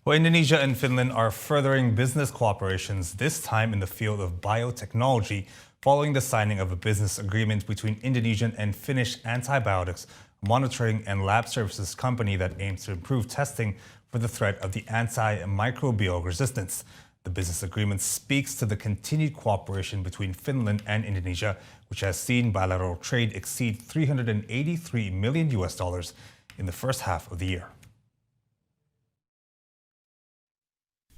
Well, Indonesia and Finland are furthering business cooperations, this time in the field of biotechnology, following the signing of a business agreement between Indonesian and Finnish antibiotics monitoring and lab services company that aims to improve testing for the threat of the anti-microbial resistance. The business agreement speaks to the continued cooperation between Finland and Indonesia, which has seen bilateral trade exceed $383 million in the first half of the year.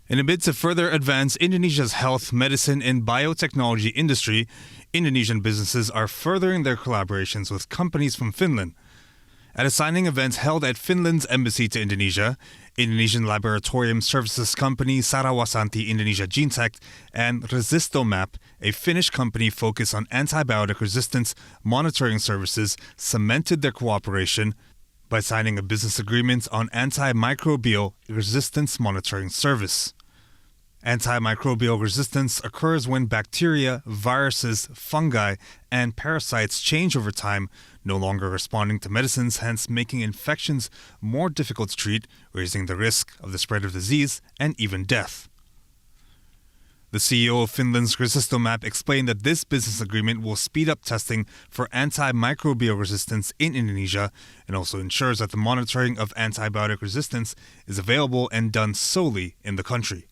In a bid to further advance Indonesia's health, medicine, and biotechnology industry, Indonesian businesses are furthering their collaborations with companies from Finland. At a signing event held at Finland's embassy to Indonesia, Indonesian laboratorium services company Sarawasanti Indonesia GeneTech and Resistomap, a Finnish company focused on antibiotic resistance monitoring services, cemented their cooperation by signing a business agreement on anti-microbial resistance monitoring service. Antimicrobial resistance occurs when bacteria, viruses, fungi, and parasites change over time, no longer responding to medicines, hence making infections more difficult to treat, raising the risk of the spread of disease and even death. The CEO of Finland's Resistomap explained that this business agreement will speed up testing for antimicrobial resistance in Indonesia and also ensures that the monitoring of antibiotic resistance is available and done solely in the country.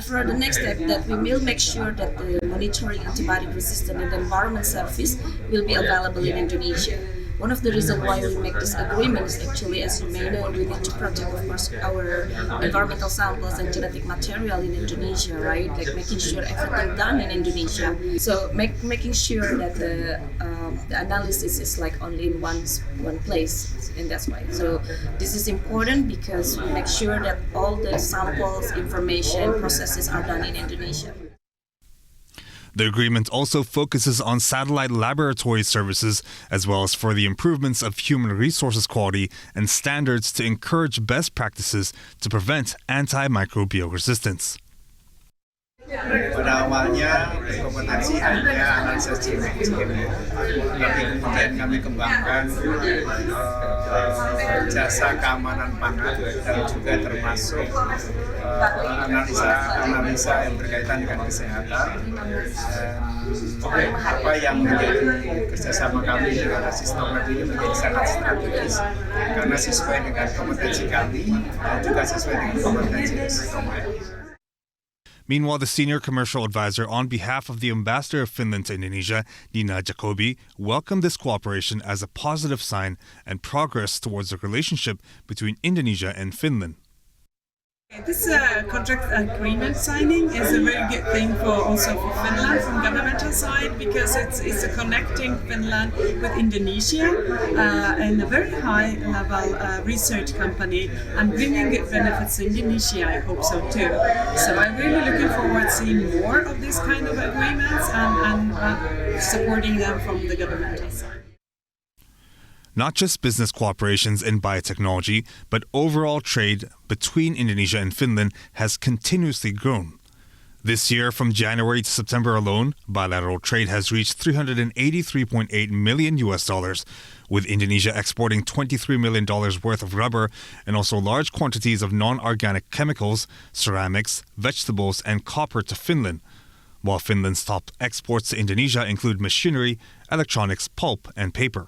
For the next step, that we will make sure that the monitoring antibiotic resistant and environment service will be available in Indonesia. One of the reasons why we make this agreement is actually, as you may know, we need to protect, of course, our environmental samples and genetic material in Indonesia, right? Like making sure everything done in Indonesia. So making sure that the analysis is like only in one place, and that's why. So this is important because we make sure that all the samples, information, processes are done in Indonesia. The agreement also focuses on satellite laboratory services as well as for the improvements of human resources quality and standards to encourage best practices to prevent antimicrobial resistance. Pada awalnya berkompetensi hanya analisa genetik, tapi kemudian kami kembangkan jasa keamanan pangan dan juga termasuk analisa yang berkaitan dengan kesehatan. Apa yang menjadi kerjasama kami dengan Resistomap ini menjadi sangat strategis karena sesuai dengan kompetensi kami dan juga sesuai dengan kompetensi Resistomap. Meanwhile, the senior commercial advisor on behalf of the ambassador of Finland to Indonesia, Nina Jacobi, welcomed this cooperation as a positive sign and progress towards the relationship between Indonesia and Finland. This contract agreement signing is a very good thing also for Finland from governmental side because it's connecting Finland with Indonesia and a very high level research company and bringing good benefits to Indonesia. I hope so too. So I'm really looking forward to seeing more of these kind of agreements and supporting them from the governmental side. Not just business cooperations in biotechnology, but overall trade between Indonesia and Finland has continuously grown. This year, from January to September alone, bilateral trade has reached $383.8 million, with Indonesia exporting $23 million worth of rubber and also large quantities of non-organic chemicals, ceramics, vegetables, and copper to Finland, while Finland's top exports to Indonesia include machinery, electronics, pulp, and paper.